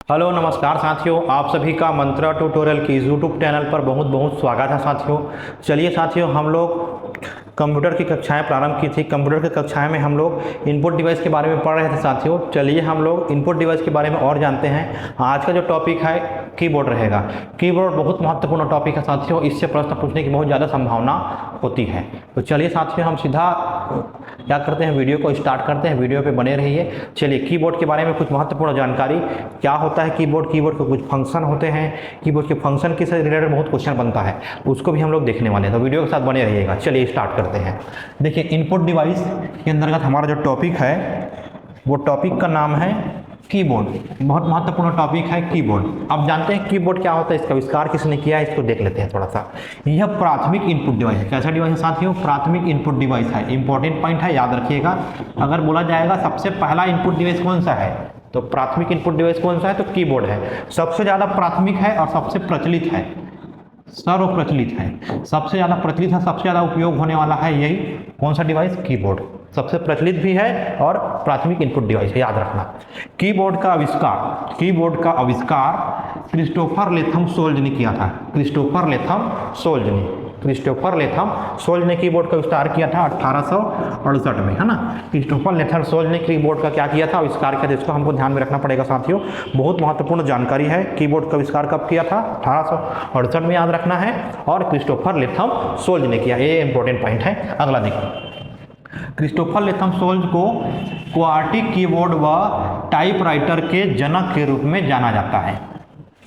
Hello नमस्कार साथियों, आप सभी का मंत्रा ट्यूटोरियल की यूट्यूब चैनल पर बहुत बहुत स्वागत है साथियों। चलिए साथियों, हम लोग कंप्यूटर की कक्षाएं प्रारंभ की थी। कंप्यूटर की कक्षाएं में हम लोग इनपुट डिवाइस के बारे में पढ़ रहे थे साथियों। चलिए हम लोग इनपुट डिवाइस के बारे में और जानते हैं। आज का जो टॉपिक है कीबोर्ड रहेगा। कीबोर्ड बहुत महत्वपूर्ण टॉपिक है साथियों, इससे प्रश्न पूछने की बहुत ज़्यादा संभावना होती है। तो चलिए साथियों, हम सीधा क्या करते हैं, वीडियो को स्टार्ट करते हैं। वीडियो पे बने रहिए। चलिए, कीबोर्ड के बारे में कुछ महत्वपूर्ण जानकारी, क्या होता है कीबोर्ड के कुछ फंक्शन होते हैं, कीबोर्ड के फंक्शन के से रिलेटेड बहुत क्वेश्चन बनता है, उसको भी हम लोग देखने वाले हैं। तो वीडियो के साथ बने रहिएगा। चलिए स्टार्ट करते हैं। देखिए, इनपुट डिवाइस के अंतर्गत हमारा जो टॉपिक है वो टॉपिक का नाम है कीबोर्ड। बहुत महत्वपूर्ण टॉपिक है कीबोर्ड। अब जानते हैं कीबोर्ड क्या होता है, इसका आविष्कार किसने किया है, इसको देख लेते हैं थोड़ा सा। यह प्राथमिक इनपुट डिवाइस है। कैसा डिवाइस है साथियों? प्राथमिक इनपुट डिवाइस है। इंपॉर्टेंट पॉइंट है, याद रखिएगा। अगर बोला जाएगा सबसे पहला इनपुट डिवाइस कौन सा है, तो प्राथमिक इनपुट डिवाइस कौन सा है, तो कीबोर्ड है। सबसे ज़्यादा प्राथमिक है और सबसे प्रचलित है, सर्वप्रचलित है, सबसे ज़्यादा प्रचलित है, सबसे ज़्यादा उपयोग होने वाला है यही कौन सा डिवाइस, कीबोर्ड। सबसे प्रचलित भी है और प्राथमिक इनपुट डिवाइस है, याद रखना। कीबोर्ड का आविष्कार क्रिस्टोफर लेथम सोल्ज ने किया था। क्रिस्टोफर लेथम सोल्ज ने कीबोर्ड का आविष्कार किया था 1868 में, है ना। क्रिस्टोफर लेथम सोल्ज ने कीबोर्ड का क्या किया था, आविष्कार किया था। इसको हमको ध्यान में रखना पड़ेगा साथियों, बहुत महत्वपूर्ण जानकारी है। कीबोर्ड का आविष्कार कब किया था, 1868 में, याद रखना है। और क्रिस्टोफर लेथम सोल्ज ने किया, ये इंपॉर्टेंट पॉइंट है। अगला देखो, क्रिस्टोफर लेथम सोल्ज को क्वार्टी कीबोर्ड व टाइपराइटर के जनक के रूप में जाना जाता है।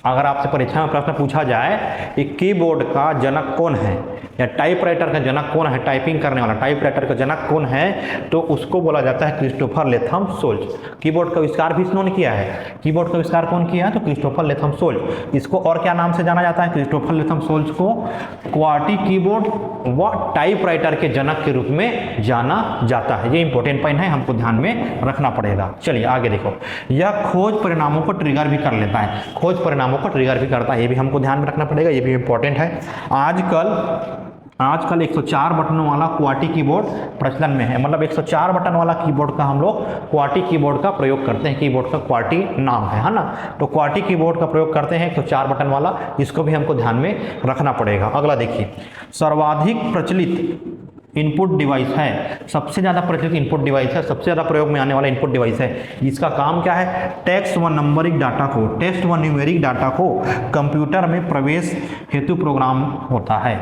अगर आपसे परीक्षा में प्रश्न पूछा जाए कि कीबोर्ड का जनक कौन है या टाइपराइटर का जनक कौन है, टाइपिंग करने वाला टाइपराइटर का जनक कौन है, तो उसको बोला जाता है क्रिस्टोफर लेथम सोल्ज। कीबोर्ड का आविष्कार भी इन्होंने किया है। कीबोर्ड का आविष्कार कौन किया है, तो क्रिस्टोफर लेथम सोल्ज। इसको और क्या नाम से जाना जाता है, क्रिस्टोफर लेथम सोल्ज को क्वार्टी कीबोर्ड व टाइपराइटर के जनक के रूप में जाना जाता है। ये इंपॉर्टेंट पॉइंट है, हमको ध्यान में रखना पड़ेगा। चलिए आगे देखो, यह खोज परिणामों को ट्रिगर भी कर लेता है, खोज परिणामों को ट्रिगर भी करता है, ये भी हमको ध्यान में रखना पड़ेगा, ये भी इंपॉर्टेंट है। आजकल 104 बटनों वाला क्वार्टी कीबोर्ड प्रचलन में है। मतलब 104 बटन वाला कीबोर्ड का हम लोग क्वार्टी कीबोर्ड का प्रयोग करते हैं। कीबोर्ड का क्वार्टी नाम है ना। तो क्वार्टी कीबोर्ड का प्रयोग करते हैं 104 बटन वाला, इसको भी हमको ध्यान में रखना पड़ेगा। अगला देखिए, सर्वाधिक प्रचलित इनपुट डिवाइस है, सबसे ज़्यादा प्रचलित इनपुट डिवाइस है, सबसे ज़्यादा प्रयोग में आने वाला इनपुट डिवाइस है। इसका काम क्या है, टेक्स्ट व न्यूमेरिक डाटा को कंप्यूटर में प्रवेश हेतु प्रोग्राम होता है,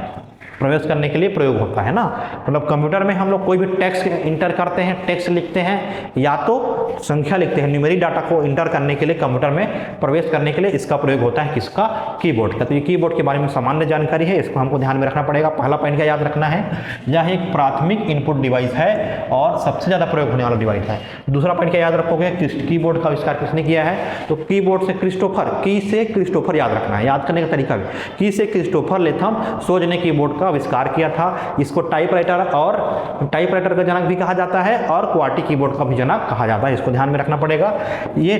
प्रवेश करने के लिए प्रयोग होता है ना। मतलब कंप्यूटर में हम लोग कोई भी टेक्स्ट इंटर करते हैं, टेक्स्ट लिखते हैं या तो संख्या लिखते हैं, न्यूमेरिक डाटा को इंटर करने के लिए, कंप्यूटर में प्रवेश करने के लिए इसका प्रयोग होता है, किसका, कीबोर्ड का। तो ये कीबोर्ड के बारे में सामान्य जानकारी है, इसको हमको ध्यान में रखना पड़ेगा। पहला पॉइंट क्या याद रखना है, यह एक प्राथमिक इनपुट डिवाइस है और सबसे ज़्यादा प्रयोग होने वाला डिवाइस है। दूसरा पॉइंट क्या याद रखोगे, कीबोर्ड का आविष्कार किसने किया है, तो कीबोर्ड से क्रिस्टोफर याद रखना है, याद करने का तरीका भी, की से क्रिस्टोफर लेथम सोल्ज ने कीबोर्ड का आविष्कार किया था। इसको टाइपराइटर का जनक भी कहा जाता है और क्वार्टी कीबोर्ड का भी जनक कहा जाता है, इसको ध्यान में रखना पड़ेगा। ये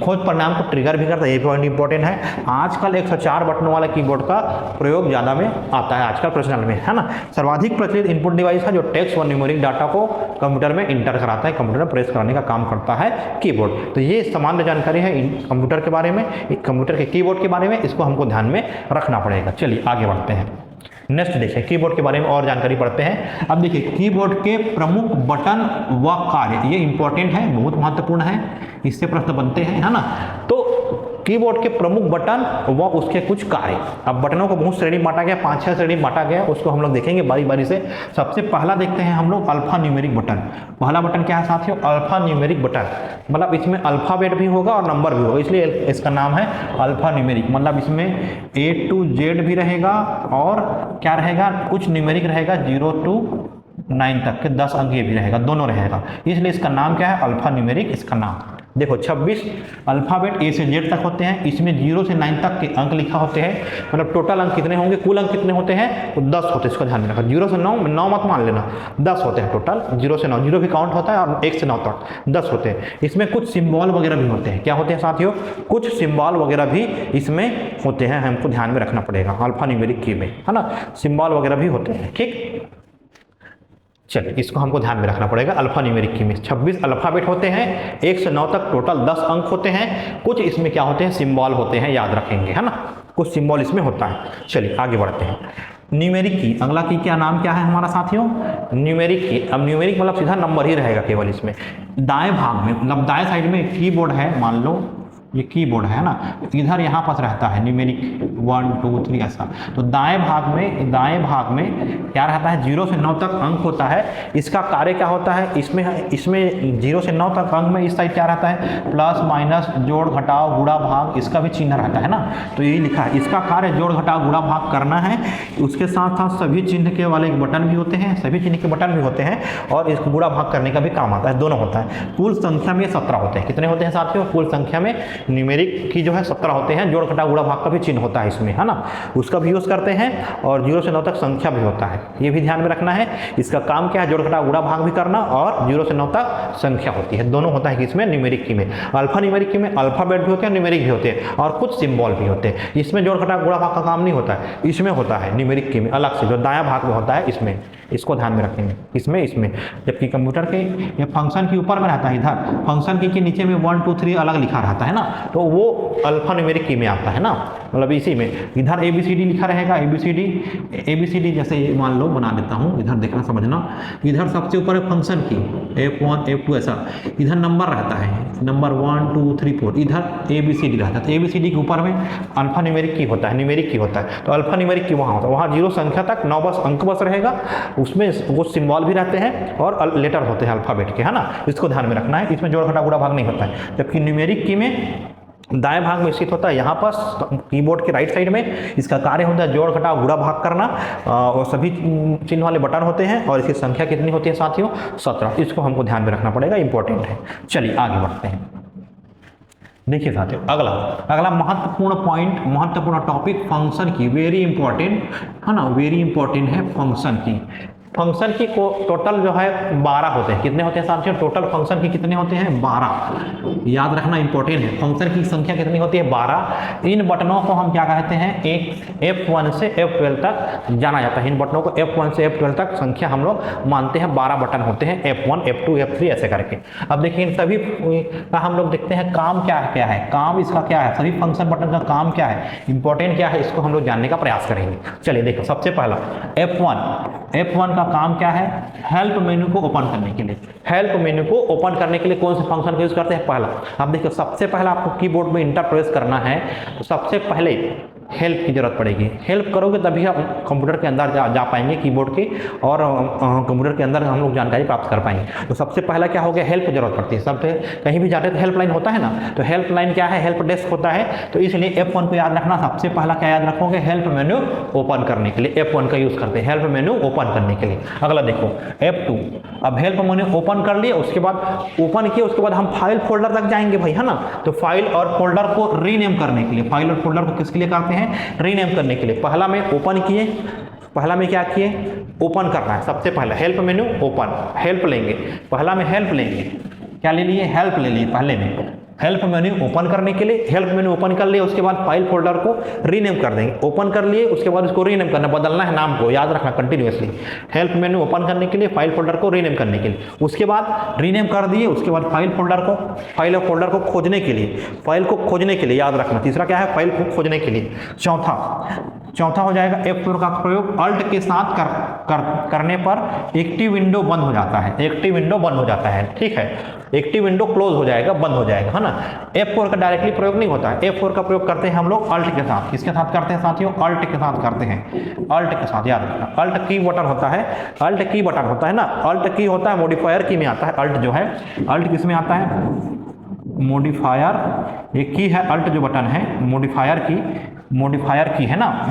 खोज परिणाम को ट्रिगर भी करता है, ये पॉइंट इंपॉर्टेंट है। आजकल 104 बटनों वाला कीबोर्ड का प्रयोग ज्यादा में आता है आजकल प्रचलन में, है ना। सर्वाधिक प्रचलित इनपुट डिवाइस है जो टेक्स्ट और न्यूमेरिक डाटा को कंप्यूटर में इंटर कराता है, कंप्यूटर में प्रेस कराने का काम करता है कीबोर्ड। तो ये सामान्य जानकारी है कंप्यूटर के बारे में, कंप्यूटर के कीबोर्ड के बारे में, इसको हमको ध्यान में रखना पड़ेगा। चलिए आगे बढ़ते हैं। नेक्स्ट देखिए, कीबोर्ड के बारे में और जानकारी पढ़ते हैं। अब देखिए, कीबोर्ड के प्रमुख बटन व कार्य, ये इंपॉर्टेंट है, बहुत महत्वपूर्ण है, इससे प्रश्न बनते हैं, है ना। तो कीबोर्ड के प्रमुख बटन व उसके कुछ कार्य। अब बटनों को बहुत श्रेणी बांटा गया, 5-6 श्रेणी बांटा गया, उसको हम लोग देखेंगे बारी बारी से। सबसे पहला देखते हैं हम लोग अल्फा न्यूमेरिक बटन। पहला बटन क्या है साथियों, अल्फा न्यूमेरिक बटन। मतलब इसमें अल्फाबेट भी होगा और नंबर भी होगा, इसलिए इसका नाम है अल्फा न्यूमेरिक। मतलब इसमें A to Z भी रहेगा और क्या रहेगा, कुछ न्यूमेरिक रहेगा 0 to 9 तक के 10 अंक ये भी रहेगा, दोनों रहेगा, इसलिए इसका नाम क्या है, अल्फा न्यूमेरिक इसका नाम। देखो 26 अल्फाबेट A से Z तक होते हैं, इसमें 0 से 9 तक के अंक लिखा होते हैं। मतलब टोटल अंक कितने होंगे, कुल अंक कितने होते हैं, तो 10 होते हैं, इसको ध्यान में रखना। 0 से 9 मत मान लेना, 10 होते हैं टोटल, 0 से 9, 0 भी काउंट होता है और 1 से 9 तक 10 होते हैं। इसमें कुछ सिंबल वगैरह भी होते हैं, क्या होते हैं साथियों, कुछ सिंबल वगैरह भी इसमें होते हैं, हमको ध्यान में रखना पड़ेगा अल्फा न्यूमेरिक की में, है ना, सिंबल वगैरह भी होते हैं, ठीक। चलिए इसको हमको ध्यान में रखना पड़ेगा। अल्फा न्यूमेरिक की में 26 अल्फ़ाबेट होते हैं, 1 से 9 तक टोटल 10 अंक होते हैं। कुछ इसमें क्या होते हैं, सिंबल होते हैं, याद रखेंगे, है ना, कुछ सिंबल इसमें होता है। चलिए आगे बढ़ते हैं। न्यूमेरिक की, अगला की क्या नाम क्या है हमारा साथियों, न्यूमेरिक की। अब न्यूमेरिक मतलब सीधा नंबर ही रहेगा केवल इसमें। दाएं भाग में मतलब दाएं साइड में कीबोर्ड है, मान लो ये कीबोर्ड है ना, इधर यहाँ पास रहता है न्यूमेरिक 1 2 3 ऐसा। तो दाएं भाग में क्या रहता है, 0 से 9 तक अंक होता है। इसका कार्य क्या होता है, इसमें 0 से 9 तक अंक में इस साइड क्या रहता है, प्लस माइनस जोड़ घटाव गुणा भाग, इसका भी चिन्ह रहता है ना। तो यही लिखा है, इसका कार्य जोड़ घटाव गुणा भाग करना है। उसके साथ साथ सभी चिन्ह के वाले बटन भी होते हैं, सभी चिन्ह के बटन भी होते हैं, और इसको गुणा भाग करने का भी काम आता है, दोनों होता है। कुल संख्या में 17 होते हैं। कितने होते हैं साथियों, कुल संख्या में न्यूमेरिक की जो है 17 होते हैं। जोड़ घटाव गुणा भाग का भी चिन्ह होता है इसमें, है ना, उसका भी यूज करते हैं। और 0 से 9 तक संख्या भी होता है, ये भी ध्यान में रखना है। इसका काम क्या है, जोड़ घटाव गुणा भाग भी करना, और 0 से 9 तक संख्या होती है, दोनों होता है कि इसमें न्यूमेरिक की में। अल्फा न्यूमेरिक की में अल्फाबेट भी होते हैं, न्यूमेरिक भी होते हैं, और कुछ सिंबल भी होते हैं। इसमें जोड़ घटाव गुणा भाग का काम नहीं होता है, इसमें होता है न्यूमेरिक की में अलग से, जो दायां भाग में होता है इसमें, इसको ध्यान में रखेंगे, इसमें। जबकि कंप्यूटर के ये फंक्शन के ऊपर में रहता है, इधर फंक्शन की के नीचे में 1 2 3 अलग लिखा रहता है ना, तो वो अल्फा न्यूमेरिक की में आता है ना, मतलब इसी में। इधर ABCD लिखा रहेगा, ABCD जैसे ये मान लो बना देता हूँ, इधर देखना समझना। इधर सबसे ऊपर फंक्शन की F1 F2 ऐसा, इधर नंबर रहता है, नंबर 1 2 3 4, इधर ABCD रहता है। तो ABCD के ऊपर में अल्फा न्यूमेरिक की होता है, न्यूमेरिक की होता है। तो अल्फा न्यूमेरिक की वहाँ होता है, वहाँ 0 संख्या तक 9 बस अंक बस रहेगा, उसमें वो सिंबल भी रहते हैं और लेटर होते हैं अल्फाबेट के, है ना, इसको ध्यान में रखना है। इसमें जोड़ घटाव गुणा भाग नहीं होता है। जबकि न्यूमेरिक की में दाएं भाग में स्थित होता है, यहाँ पर कीबोर्ड के राइट साइड में। इसका कार्य होता है जोड़ घटाव गुणा भाग करना, और सभी चिन्ह वाले बटन होते हैं, और इसकी संख्या कितनी होती है साथियों, 17। इसको हमको ध्यान में रखना पड़ेगा, इंपॉर्टेंट है। चलिए आगे बढ़ते हैं। देखिए साथियों, अगला महत्वपूर्ण पॉइंट, महत्वपूर्ण टॉपिक फंक्शन की, वेरी इंपॉर्टेंट है ना, वेरी इंपॉर्टेंट है फंक्शन की। फंक्शन की को टोटल जो है 12 होते हैं। कितने होते हैं साथियों, टोटल फंक्शन की कितने होते हैं, 12। याद रखना इंपॉर्टेंट है, फंक्शन की संख्या कितनी होती है, 12। इन बटनों को हम क्या कहते हैं, एक F1 से F12 तक जाना जाता है। इन बटनों को F1 से F12 तक संख्या हम लोग मानते हैं, 12 बटन होते हैं, F1 F2 F3 ऐसे करके। अब देखिए इन सभी का हम लोग देखते हैं काम क्या है, काम इसका क्या है, सभी फंक्शन बटन का काम क्या है, इंपॉर्टेंट क्या है, इसको हम लोग जानने का प्रयास करेंगे। चलिए देखो, सबसे पहला F1 का काम क्या है, हेल्प मेन्यू को ओपन करने के लिए। हेल्प मेन्यू को ओपन करने के लिए कौन से फंक्शन का यूज करते हैं, पहला। अब देखिए सबसे पहला आपको कीबोर्ड में इंटर प्रेस करना है, तो सबसे पहले हेल्प की जरूरत पड़ेगी। हेल्प करोगे तभी आप कंप्यूटर के अंदर जा पाएंगे कीबोर्ड के, और कंप्यूटर के अंदर हम लोग जानकारी प्राप्त कर पाएंगे। तो सबसे पहला क्या हो गया, हेल्प जरूरत पड़ती है। सबसे कहीं भी जाते हैं तो हेल्पलाइन होता है ना, तो हेल्पलाइन क्या है, हेल्प डेस्क होता है। तो इसलिए F1 को याद रखना, सबसे पहला क्या याद रखोगे, हेल्प मेन्यू ओपन करने के लिए F1 का यूज करते हैं, हेल्प मेन्यू ओपन करने के लिए। अगला देखो F2। अब हेल्प मेन्यू ओपन कर लिए, उसके बाद ओपन किए, उसके बाद हम फाइल फोल्डर तक जाएंगे भाई, है ना। तो फाइल और फोल्डर को रीनेम करने के लिए, फाइल और फोल्डर को किसके लिए करते हैं, रीनेम करने के लिए। पहला में ओपन किए, पहला में क्या किए, ओपन करना है। सबसे पहला हेल्प मेन्यू ओपन, हेल्प लेंगे, पहला में हेल्प लेंगे, क्या ले लिए, हेल्प ले लिए। पहले में हेल्प मेन्यू ओपन करने के लिए, हेल्प मेन्यू ओपन कर लिए, उसके बाद फाइल फोल्डर को रीनेम कर देंगे। ओपन कर लिए, उसके बाद उसको रीनेम करना, बदलना है नाम को, याद रखना कंटिन्यूअसली। हेल्प मेन्यू ओपन करने के लिए, फाइल फोल्डर को रीनेम करने के लिए, उसके बाद रीनेम कर दिए, उसके बाद फाइल और फोल्डर को खोजने के लिए, फाइल को खोजने के लिए, याद रखना। तीसरा क्या है, फाइल को खोजने के लिए। चौथा हो जाएगा F4 का प्रयोग अल्ट के साथ करने पर एक्टिव विंडो बंद हो जाता है, एक्टिव विंडो बंद हो जाता है, ठीक है। एक्टिव विंडो क्लोज हो जाएगा, बंद हो जाएगा, है ना। F4 का डायरेक्टली प्रयोग नहीं होता है, F4 का प्रयोग करते हैं हम लोग अल्ट के साथ। किसके साथ करते हैं साथियों, अल्ट के साथ करते हैं, अल्ट के साथ, याद रखना। अल्ट की बटन होता है, अल्ट की बटन होता है ना, अल्ट की होता है मॉडिफायर की में आता है। अल्ट जो है, अल्ट किस में आता है, मॉडिफायर, ये की है अल्ट जो बटन है, मॉडिफायर की है ना,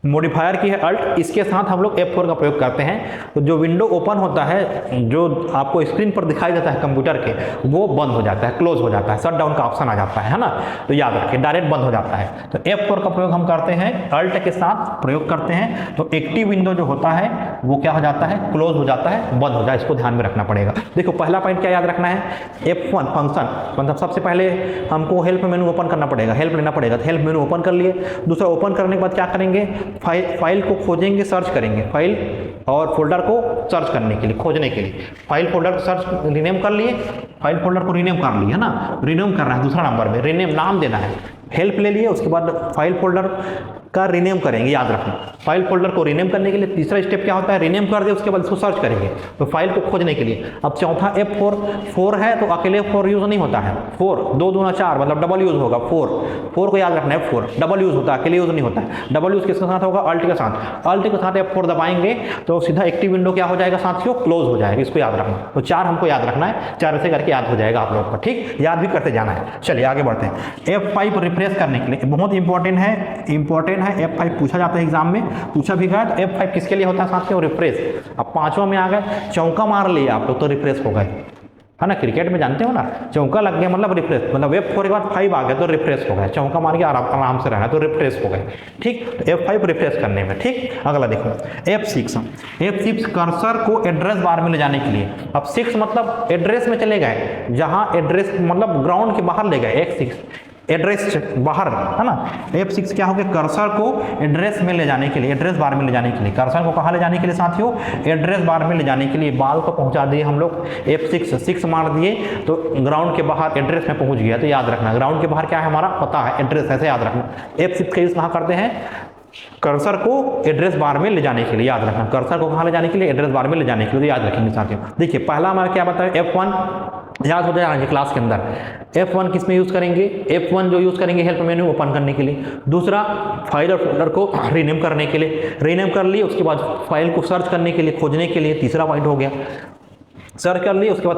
मॉडिफायर की है अल्ट। इसके साथ हम लोग F4 का प्रयोग करते हैं। तो जो विंडो ओपन होता है, जो आपको स्क्रीन पर दिखाई देता है कंप्यूटर के, वो बंद हो जाता है, क्लोज हो जाता है, शट डाउन का ऑप्शन आ जाता है ना। तो याद रखिए डायरेक्ट बंद हो जाता है। तो F4 का प्रयोग हम करते हैं, अल्ट के साथ प्रयोग करते हैं। तो एक्टिव विंडो जो होता है वो क्या हो जाता है, क्लोज हो जाता है, बंद हो जाए, इसको ध्यान में रखना पड़ेगा। देखो पहला पॉइंट क्या याद रखना है, F1 फंक्शन, मतलब सबसे पहले हमको हेल्प मेनू ओपन करना पड़ेगा, हेल्प लेना पड़ेगा। तो हेल्प मेनू ओपन कर लिए, दूसरा ओपन करने के बाद क्या करेंगे, फाइल को खोजेंगे, सर्च करेंगे, फाइल और फोल्डर को सर्च करने के लिए, खोजने के लिए। फाइल फोल्डर को सर्च रीनेम कर लिए, फाइल फोल्डर को रीनेम कर लिए, है ना, रीनेम करना है दूसरा नंबर में, रीनेम नाम देना है। हेल्प ले लिए, उसके बाद फाइल फोल्डर का रीनेम करेंगे, याद रखना। फाइल फोल्डर को रीनेम करने के लिए तीसरा स्टेप क्या होता है, रीनेम कर दिया, उसके बाद इसको सर्च करेंगे तो फाइल को खोजने के लिए। अब चौथा F4, 4 है तो अकेले 4 यूज नहीं होता है, 4 2 दूना 4 मतलब डबल यूज होगा, 4 को याद रखना है, 4 डबल यूज होता है, अकेले यूज नहीं होता है। डबल यूज किसके साथ होगा, अल्ट के साथ। अल्ट के साथ F4 दबाएंगे तो सीधा एक्टिव विंडो क्या हो जाएगा साथियों, क्लोज हो जाएगा, इसको याद रखना। तो 4 हमको याद रखना है, 4 ऐसे करके याद हो जाएगा आप लोग का, ठीक, याद भी करते जाना है। चलिए आगे बढ़ते हैं। F5 रिफ्रेश करने के लिए बहुत इंपॉर्टेंट है, F5 पूछा जाता है एग्जाम में, पूछा भी गया। तो F5 किसके लिए होता है साथियों, रिफ्रेश। अब पांचवा में आ गए, चौका मार लिया आप लोग तो रिफ्रेश हो गए, है ना, क्रिकेट में जानते हो ना, चौका लग गया मतलब रिफ्रेश, मतलब F4 के बाद 5 आ गया तो रिफ्रेश हो गया, चौका मार के आराम से रहना तो रिफ्रेश हो गए, ठीक। तो F5 रिफ्रेश करने में, ठीक। अगला देखो F6 कर्सर को एड्रेस बार में ले जाने के लिए। अब 6 मतलब एड्रेस में चले गए, जहां एड्रेस मतलब ग्राउंड के बाहर ले गए, F6 एड्रेस बाहर, है ना। F6 क्या हो गया, कर्सर को एड्रेस में ले जाने के लिए, एड्रेस बार में ले जाने के लिए। कर्सर को कहाँ ले जाने के लिए साथियों, एड्रेस बार में ले जाने के लिए। बाल को पहुंचा दिए हम लोग, F6 मार दिए तो ग्राउंड के बाहर एड्रेस में पहुंच गया। तो याद रखना ग्राउंड के बाहर क्या है हमारा, पता है, एड्रेस, ऐसे याद रखना। F6 का यूज कहाँ करते हैं, कर्सर को एड्रेस बार में ले जाने के लिए, याद रखना। कर्सर को कहाँ ले जाने के लिए, एड्रेस बार में ले जाने के लिए, याद रखेंगे साथियों। देखिए पहला हमारा क्या बताया, F1 याद हो जाएगा क्लास के अंदर। F1 किस में यूज करेंगे, F1 जो यूज करेंगे हेल्प मेन्यू ओपन करने के लिए। दूसरा फाइल और फोल्डर को रीनेम करने के लिए, रीनेम कर लिए, उसके बाद फाइल को सर्च करने के लिए, खोजने के लिए, तीसरा पॉइंट हो गया। सर्च कर लिए, उसके बाद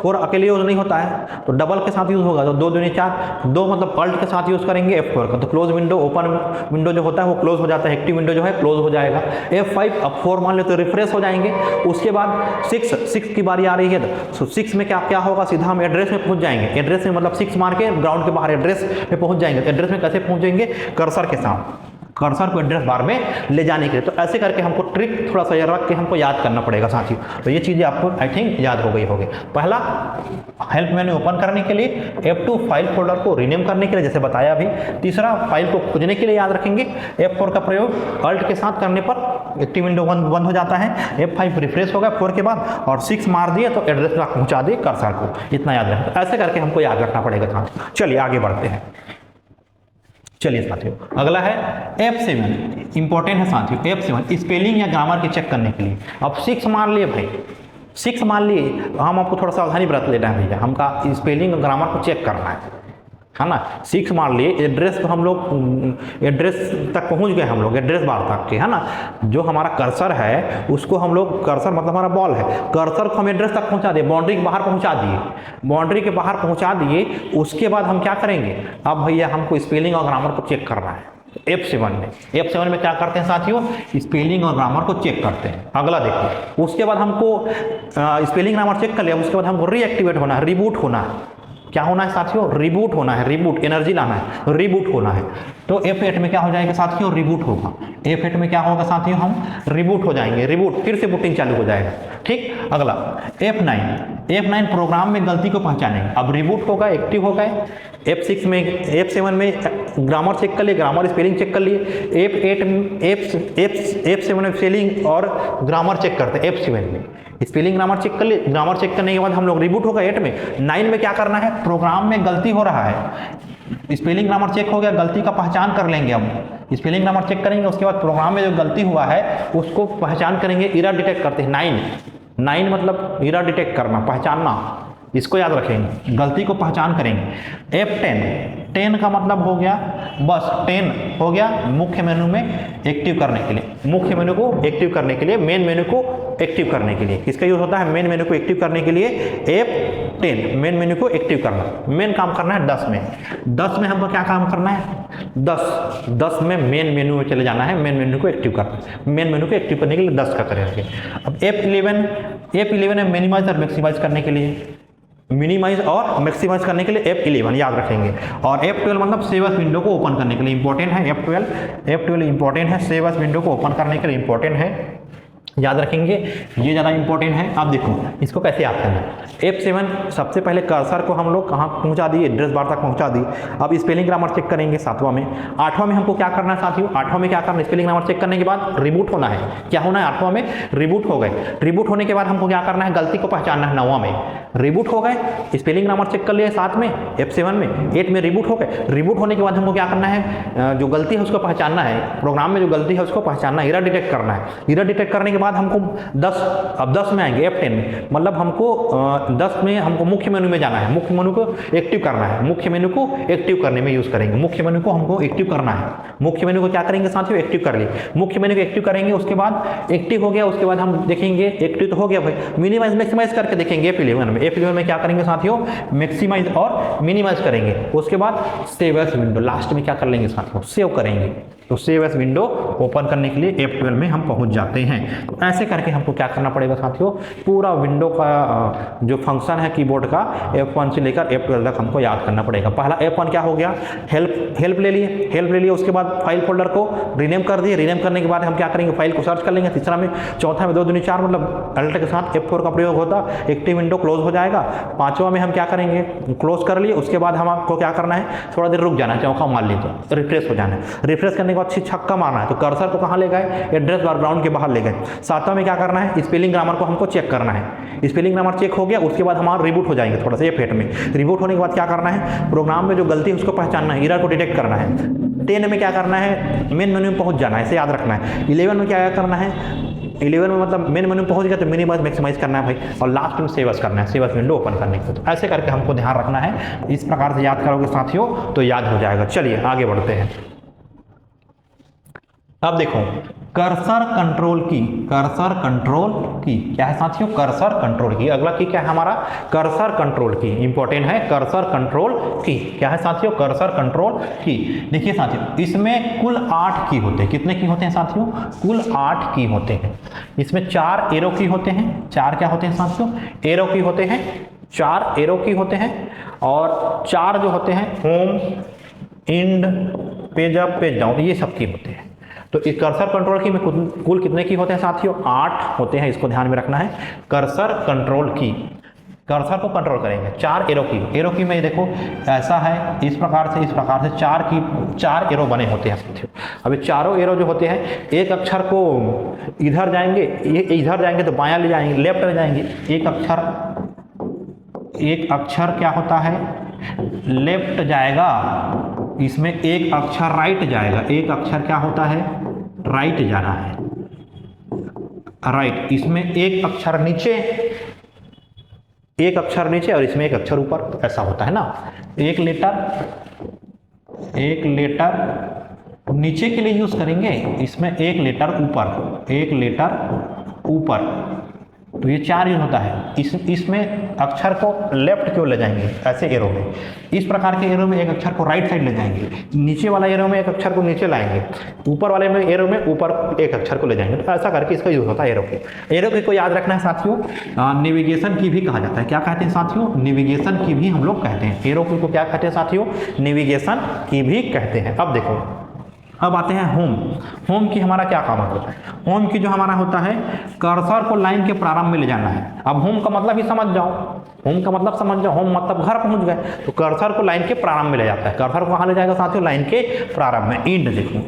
4 अकेले यूज नहीं होता है तो डबल के साथ यूज होगा, तो 2 दूनी 4, 2 मतलब अल्ट के साथ यूज करेंगे F4 का, तो क्लोज विंडो, ओपन विंडो जो होता है वो क्लोज हो जाता है, एक्टिव विंडो जो है क्लोज हो जाएगा। F5 अब 4 मान ले तो रिफ्रेश हो जाएंगे। उसके बाद 6 की बारी आ रही है तो 6 में क्या होगा, सीधा हम एड्रेस में पहुंच जाएंगे। एड्रेस में मतलब 6 मार के ग्राउंड के बाहर एड्रेस में पहुंच जाएंगे। एड्रेस में कैसे पहुंचेंगे, कर्सर के साथ, कर्सर को एड्रेस बार में ले जाने के लिए। तो ऐसे करके हमको ट्रिक थोड़ा सा रख के हमको याद करना पड़ेगा साथियों। तो ये चीज़ें आपको आई थिंक याद हो गई होगी। पहला हेल्प मेन्यू ओपन करने के लिए, F2 फाइल फोल्डर को रीनेम करने के लिए जैसे बताया अभी। तीसरा फाइल को खोजने के लिए याद रखेंगे, F4 का प्रयोग अल्ट के साथ करने पर एक्टिव विंडो बंद हो जाता है। F5 रिफ्रेश होगा 4 के बाद, और 6 मार दिए तो एड्रेस तक पहुँचा दिए कर्सर को, इतना याद रखें। तो ऐसे करके हमको याद रखना पड़ेगा साथियों। चलिए आगे बढ़ते हैं। चलिए साथियों अगला है F7, इंपॉर्टेंट है साथियों। F7 स्पेलिंग या ग्रामर के चेक करने के लिए। अब 6 मान लिए भाई, 6 मान लिए, हम आपको थोड़ा सावधानी बरत लेना है भैया, हमका स्पेलिंग और ग्रामर को चेक करना है ना। 6 मान लिए, एड्रेस तो हम लोग एड्रेस तक पहुंच गए, हम लोग एड्रेस बार तक के, है ना। जो हमारा कर्सर है उसको हम लोग, कर्सर मतलब हमारा बॉल है, कर्सर को हम एड्रेस तक पहुंचा दिए, बाउंड्री के बाहर पहुंचा दिए, बाउंड्री के बाहर पहुंचा दिए। उसके बाद हम क्या करेंगे, अब भैया हमको स्पेलिंग और ग्रामर को चेक करना है। F7 में क्या करते हैं साथियों, स्पेलिंग और ग्रामर को चेक करते हैं। अगला देखो, उसके बाद हमको स्पेलिंग ग्रामर चेक कर लिया, उसके बाद हमको रीएक्टिवेट होना है, रिबूट होना है। क्या होना है साथियों, रिबूट होना है, रिबूट, एनर्जी लाना है, रिबूट होना है। तो F8 में क्या हो जाएगा साथियों, रिबूट होगा। F8 में क्या होगा साथियों, हम रिबूट हो जाएंगे, रिबूट, फिर से बूटिंग चालू हो जाएगा, ठीक। अगला F9 प्रोग्राम में गलती को पहचानेंगे। अब रिबूट होगा, एक्टिव हो गए। F7 में ग्रामर चेक कर लिए, ग्रामर स्पेलिंग चेक कर लिए। F7 में स्पेलिंग और ग्रामर चेक करते हैं। F7 में स्पेलिंग ग्रामर चेक कर लिए, ग्रामर चेक करने के बाद हम लोग रिबूट होगा 8 में। 9 में क्या करना है, प्रोग्राम में गलती हो रहा है, स्पेलिंग ग्रामर चेक हो गया, गलती का पहचान कर लेंगे। अब स्पेलिंग ग्रामर चेक करेंगे, उसके बाद प्रोग्राम में जो गलती हुआ है उसको पहचान करेंगे, एरर डिटेक्ट करते हैं। 9 मतलब एरर डिटेक्ट करना, पहचानना, इसको याद रखेंगे, गलती को पहचान करेंगे। F10 का मतलब हो गया, बस 10 हो गया मुख्य मेनू में एक्टिव करने के लिए, मुख्य मेनू को एक्टिव करने के लिए, मेन मेनू को एक्टिव करने के लिए। किसका यूज होता है, मेन मेनू को एक्टिव करने के लिए F10, मेन मेनू को एक्टिव करना। मेन काम करना है 10 में, 10 में हमको क्या काम करना है, 10 में मेन मेनू में चले जाना है, मेन मेनू को एक्टिव करना है। मेन मेनू को एक्टिव करने के लिए 10 का करेंगे। अब F11 है मिनिमाइज और मैक्सिमाइज करने के लिए, मिनिमाइज और मैक्सिमाइज करने के लिए F11 याद रखेंगे। और F12 मतलब सेव एज विंडो को ओपन करने के लिए इंपॉर्टेंट है। F12 इंपॉर्टेंट है, सेव एज विंडो को ओपन करने के लिए इंपॉर्टेंट है, याद रखेंगे, ये ज़्यादा इंपॉर्टेंट है। अब देखो इसको कैसे याद करना है। F7 सबसे पहले कर्सर को हम लोग कहाँ पहुँचा दिए, एड्रेस बार तक पहुँचा दी। अब स्पेलिंग ग्रामर चेक करेंगे 7वां में। 8वां में हमको क्या करना है साथियों, 8वां में क्या करना है, स्पेलिंग ग्रामर चेक करने के बाद रिबूट होना है। क्या होना है 8वां में, रिबूट हो गए। रिबूट होने के बाद हमको क्या करना है, गलती को पहचानना है। 9वां में रिबूट हो गए, स्पेलिंग ग्रामर चेक कर लिए 7 में, F7 में, 8 में रिबूट हो गए। रिबूट होने के बाद हमको क्या करना है, जो गलती है उसको पहचानना है, प्रोग्राम में जो गलती है उसको पहचानना है, एरर डिटेक्ट करना है। एरर डिटेक्ट करने के बाद हमको 10, अब 10 में आएंगे, F10 में, मतलब हमको 10 में हमको मुख्य मेनू में जाना है, मुख्य मेनू को एक्टिव करना है। मुख्य मेनू को एक्टिव करने में यूज करेंगे, मुख्य मेनू को हमको एक्टिव करना है। मुख्य मेनू को क्या करेंगे साथियों, एक्टिव कर लिए। मुख्य मेनू को एक्टिव करेंगे, उसके बाद एक्टिव हो गया, उसके बाद हम देखेंगे एक्टिव तो हो गया भाई, मिनिमाइज मैक्सिमाइज करके देखेंगे। F11 में क्या करेंगे साथियों, मैक्सिमाइज और मिनिमाइज करेंगे। उसके बाद सेव एज विंडो, लास्ट में क्या कर लेंगे साथियों, सेव करेंगे। तो सेव एज विंडो ओपन करने के लिए F12 में हम पहुंच जाते हैं। तो ऐसे करके हमको क्या करना पड़ेगा साथियों, पूरा विंडो का जो फंक्शन है कीबोर्ड का F1 से लेकर F12 तक हमको याद करना पड़ेगा। पहला F1 क्या हो गया, हेल्प ले लिए, उसके बाद फाइल फोल्डर को रीनेम कर दिए। रीनेम करने के बाद हम क्या करेंगे, फाइल को सर्च कर लेंगे। तीसरा में, चौथा में 2 दूनी 4, मतलब अल्ट के साथ F4 का प्रयोग होता, एक्टिव विंडो क्लोज हो जाएगा। 5वां में हम क्या करेंगे, क्लोज कर लिए। उसके बाद हमको क्या करना है, थोड़ा देर रुक जाना है, चौका मार लीजिए तो रिफ्रेश हो जाना है। रिफ्रेश करने के बाद अच्छी छक्का मारना है। तो कर्सर को कहाँ ले गए, एड्रेस बार ग्राउंड के बाहर ले गए। 7वां में क्या करना है, स्पेलिंग ग्रामर को हमको चेक करना है। स्पेलिंग ग्रामर चेक हो गया, उसके बाद हमारा रिबूट हो जाएंगे थोड़ा सा F8 में। रिबूट होने के बाद क्या करना है, प्रोग्राम में जो गलती है उसको पहचानना है, एरर को डिटेक्ट करना है। 10 में क्या करना है, मेन मेन्यू में पहुंच जाना है, इसे याद रखना है। 11 में क्या करना है, 11 में मतलब मेन मेन्यू में पहुंच गया तो मिनिमाइज मैक्सिमाइज करना है भाई, और लास्ट में सेव एज करना है, सेव एज विंडो ओपन करने के। तो ऐसे करके हमको ध्यान रखना है। इस प्रकार से याद करोगे साथियों तो याद हो जाएगा। चलिए आगे बढ़ते हैं। अब देखो कर्सर कंट्रोल की, कर्सर कंट्रोल की क्या है साथियों, कर्सर कंट्रोल की। अगला की क्या है हमारा, कर्सर कंट्रोल की, इंपॉर्टेंट है। कर्सर कंट्रोल की क्या है साथियों, कर्सर कंट्रोल की। देखिए साथियों, इसमें कुल 8 की होते हैं। कितने की होते हैं साथियों, कुल 8 की होते हैं। इसमें 4 एरो की होते हैं। 4 क्या होते हैं साथियों, एरो की होते हैं। 4 एरो की होते हैं, और 4 जो होते हैं home, end, page up, page down, ये सब की होते हैं। तो इस कर्सर कंट्रोल की में कुल कितने की होते हैं साथियों, 8 होते हैं। इसको ध्यान में रखना है। कर्सर कंट्रोल की, कर्सर को कंट्रोल करेंगे। 4 एरो की, एरो की में देखो ऐसा है, इस प्रकार से 4 एरो बने होते हैं साथियों। अभी चारों एरो जो होते हैं, एक अक्षर को इधर जाएंगे, ये इधर जाएंगे तो बायां ले जाएंगे, लेफ्ट ले जाएंगे। एक अक्षर क्या होता है, लेफ्ट जाएगा, इसमें एक अक्षर राइट जाएगा। एक अक्षर क्या होता है, राइट जाना है, राइट। इसमें एक अक्षर नीचे, एक अक्षर नीचे, और इसमें एक अक्षर ऊपर, तो ऐसा होता है ना। एक लेटर नीचे के लिए यूज करेंगे, इसमें एक लेटर ऊपर, तो ये 4 यूज होता है। इसमें अक्षर को लेफ्ट की ओर ले जाएंगे ऐसे एरो में। इस प्रकार के एरो में एक अक्षर को राइट साइड ले जाएंगे। नीचे वाला एरो में एक अक्षर को नीचे लाएंगे। ऊपर वाले में एरो में ऊपर एक अक्षर को ले जाएंगे। तो ऐसा करके इसका यूज होता है एरो के। एरो के को याद रखना है साथियों, नेविगेशन की भी कहा जाता है। क्या कहते हैं साथियों, नेविगेशन की भी हम लोग कहते हैं। एरो को क्या कहते हैं साथियों, नेविगेशन की भी कहते हैं। अब देखो, अब आते हैं होम। होम की हमारा क्या काम होता है, होम की जो हमारा होता है, कर्सर को लाइन के प्रारंभ में ले जाना है। अब होम का मतलब ही समझ जाओ, होम का मतलब समझ जाओ, होम मतलब घर पहुंच गए, तो कर्सर को लाइन के प्रारंभ में ले जाता है। कर्सर को कहाँ ले जाएगा साथियों, लाइन के प्रारंभ में। इंड देखो,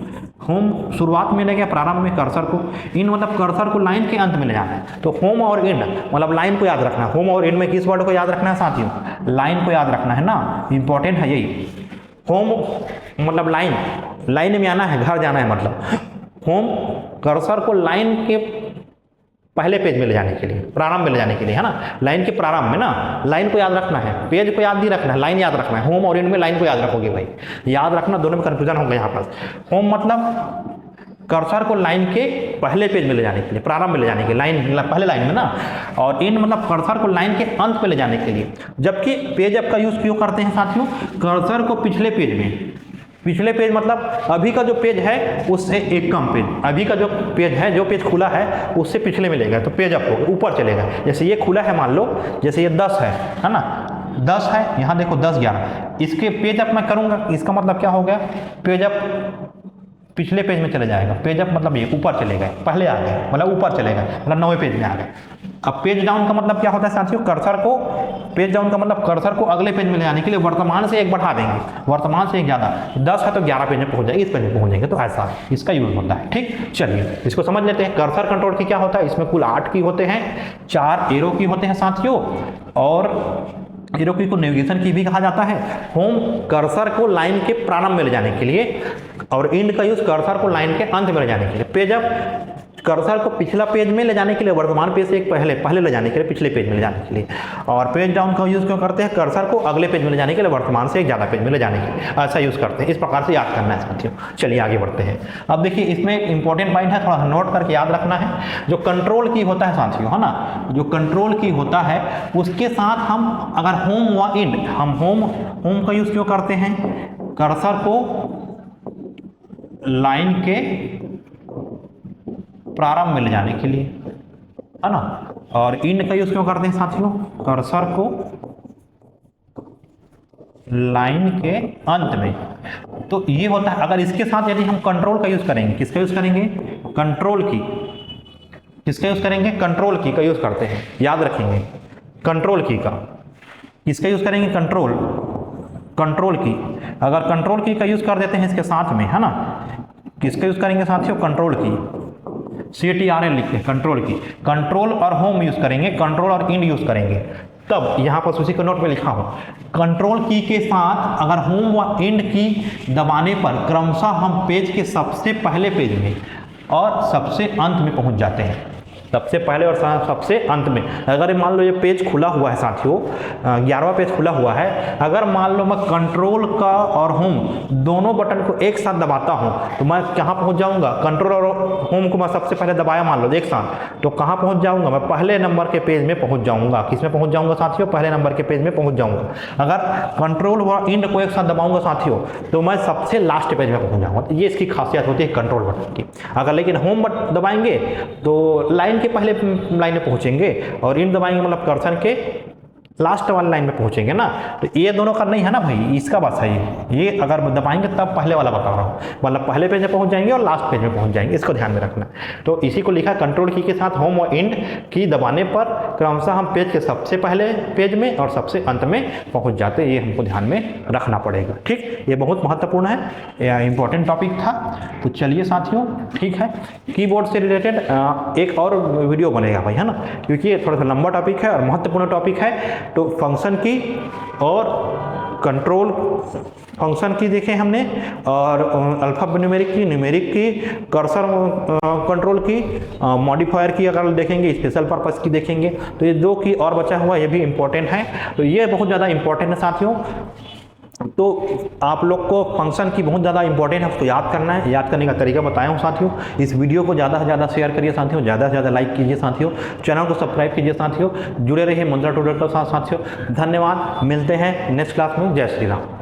होम शुरुआत में ले गया, प्रारंभ में कर्सर को। इंड मतलब कर्सर को लाइन के अंत में ले जाना है। तो होम और इंड मतलब लाइन को याद रखना है। होम और इंड में किस वर्ड को याद रखना है साथियों, लाइन को याद रखना है ना, इंपॉर्टेंट है यही। होम मतलब लाइन में आना है, घर जाना है मतलब। होम कर्सर को लाइन के पहले पेज में ले जाने के लिए, प्रारंभ में ले जाने के लिए, है ना। लाइन के प्रारंभ में ना, लाइन को याद रखना है, पेज को याद नहीं रखना है, लाइन याद रखना है। होम और इंड में लाइन को याद रखोगे भाई, याद रखना, दोनों में कंफ्यूजन होगा यहाँ पर। होम मतलब कर्सर को लाइन के पहले पेज में ले जाने के लिए, प्रारंभ में ले जाने के लिए, लाइन पहले लाइन में ना। और इंड मतलब कर्सर को लाइन के अंत पे ले जाने के लिए। जबकि पेज अप का यूज क्यों करते हैं साथियों, कर्सर को पिछले पेज में, पिछले पेज मतलब अभी का जो पेज है उससे एक कम पेज, अभी का जो पेज है, जो पेज खुला है उससे पिछले में लेगा, तो पेज अप होगा, ऊपर चलेगा। जैसे ये खुला है, मान लो जैसे ये 10 है ना, 10 है, यहाँ देखो 10 11, इसके पेज अप मैं करूँगा, इसका मतलब क्या हो गया, पेज अप पिछले पेज में चले जाएगा। पेज अप मतलब ये ऊपर चले गए, पहले आ गए, मतलब ऊपर चले गए, मतलब 9वें पेज में आ गए। अब पेज डाउन का मतलब क्या होता है साथियों, कर्सर को, पेज डाउन का मतलब कर्सर को अगले पेज में ले जाने के लिए वर्तमान से एक बढ़ा देंगे, वर्तमान से एक ज़्यादा, 10 है तो 11 पेज में पहुंच जाएगी, इस पेज में पहुंचेंगे, तो ऐसा इसका यूज होता है। ठीक, चलिए इसको समझ लेते हैं। कर्सर कंट्रोल की क्या होता है, इसमें कुल 8 की होते हैं, 4 एरो की होते हैं साथियों, और एरो की को नेविगेशन की भी कहा जाता है। होम कर्सर को लाइन के प्रारंभ में ले जाने के लिए, और इंड का यूज कर्सर को लाइन के अंत में ले जाने के लिए। पेज अप कर्सर को पिछला पेज में ले जाने के लिए, वर्तमान पेज से एक पहले ले जाने के लिए, पिछले पेज में ले जाने के लिए। और पेज डाउन का यूज क्यों करते हैं, कर्सर को अगले पेज में ले जाने के लिए, वर्तमान से एक ज़्यादा पेज में ले जाने के लिए, ऐसा यूज करते हैं। इस प्रकार से याद करना है साथियों। चलिए आगे बढ़ते हैं। अब देखिए इसमें एक इंपॉर्टेंट पॉइंट है, थोड़ा नोट करके याद रखना है। जो कंट्रोल की होता है साथियों, है ना, जो कंट्रोल की होता है उसके साथ हम अगर होम व इंड, हम होम का यूज क्यों करते हैं, कर्सर को लाइन के प्रारंभ में ले जाने के लिए, है ना, और इंड का यूज क्यों करते हैं साथियों, कर्सर को लाइन के अंत में। तो ये होता है, अगर इसके साथ यदि हम कंट्रोल का यूज करेंगे, किसका यूज करेंगे, कंट्रोल की, किसका यूज करेंगे, कंट्रोल की का यूज करते हैं, याद रखेंगे, कंट्रोल की का, किसका यूज करेंगे, कंट्रोल की। अगर कंट्रोल की का यूज कर देते हैं इसके साथ में, है ना, किसका यूज करेंगे साथियों, कंट्रोल की, CTRL लिखते हैं, कंट्रोल की। कंट्रोल और होम यूज करेंगे, कंट्रोल और इंड यूज करेंगे। तब यहां पर उसी के नोट में लिखा हो, कंट्रोल की के साथ अगर होम व इंड की दबाने पर क्रमशः हम पेज के सबसे पहले पेज में और सबसे अंत में पहुंच जाते हैं, सबसे पहले और सबसे अंत में। अगर मान लो ये पेज खुला हुआ है साथियों, 11वां पेज खुला हुआ है, अगर मान लो मैं कंट्रोल का और होम दोनों बटन को एक साथ दबाता हूं तो मैं कहां पहुंच जाऊंगा, कंट्रोल और होम को मैं सबसे पहले दबाया मान लो एक साथ, तो कहां पहुंच जाऊंगा, मैं पहले नंबर के पेज में पहुंच जाऊंगा। किस में पहुंच जाऊंगा साथियों, पहले नंबर के पेज में पहुंच जाऊंगा। अगर कंट्रोल व इंड को एक साथ दबाऊंगा साथियों तो मैं सबसे लास्ट पेज में पहुंच जाऊंगा। ये इसकी खासियत होती है कंट्रोल बटन की। अगर लेकिन होम बटन दबाएंगे तो लाइन के पहले लाइन में पहुंचेंगे, और इंड दबाएंगे मतलब कर्सर के लास्ट वाली लाइन में पहुंचेंगे ना। तो ये दोनों का नहीं है ना भाई, इसका बात है ये अगर दबाएंगे तब पहले वाला बता रहा हूँ, मतलब पहले पेज में पहुंच जाएंगे और लास्ट पेज में पहुंच जाएंगे, इसको ध्यान में रखना। तो इसी को लिखा, कंट्रोल की के साथ होम और इंड की दबाने पर क्रमशः हम पेज के सबसे पहले पेज में और सबसे अंत में पहुंच जाते हैं, ये हमको ध्यान में रखना पड़ेगा। ठीक, ये बहुत महत्वपूर्ण है, इंपॉर्टेंट टॉपिक था। तो चलिए साथियों, ठीक है, कीबोर्ड से रिलेटेड एक और वीडियो बनेगा भाई, है ना, क्योंकि ये थोड़ा सा लंबा टॉपिक है और महत्वपूर्ण टॉपिक है। तो फंक्शन की और कंट्रोल फंक्शन की देखें हमने, और अल्फान्यूमेरिक की, न्यूमेरिक की, कर्सर कंट्रोल की, मॉडिफायर की अगर देखेंगे, स्पेशल पर्पस की देखेंगे। तो ये 2 की और बचा हुआ, ये भी इंपॉर्टेंट है। तो ये बहुत ज़्यादा इंपॉर्टेंट है साथियों। तो आप लोग को फंक्शन की बहुत ज़्यादा इंपॉर्टेंट है, उसको याद करना है। याद करने का तरीका बताया हूँ साथियों। इस वीडियो को ज़्यादा से ज़्यादा शेयर करिए साथियों, ज़्यादा से ज़्यादा लाइक कीजिए साथियों, चैनल को सब्सक्राइब कीजिए साथियों, जुड़े रहिए मंत्रा ट्यूटर के साथ साथियों। धन्यवाद, मिलते हैं नेक्स्ट क्लास में। जय श्री राम।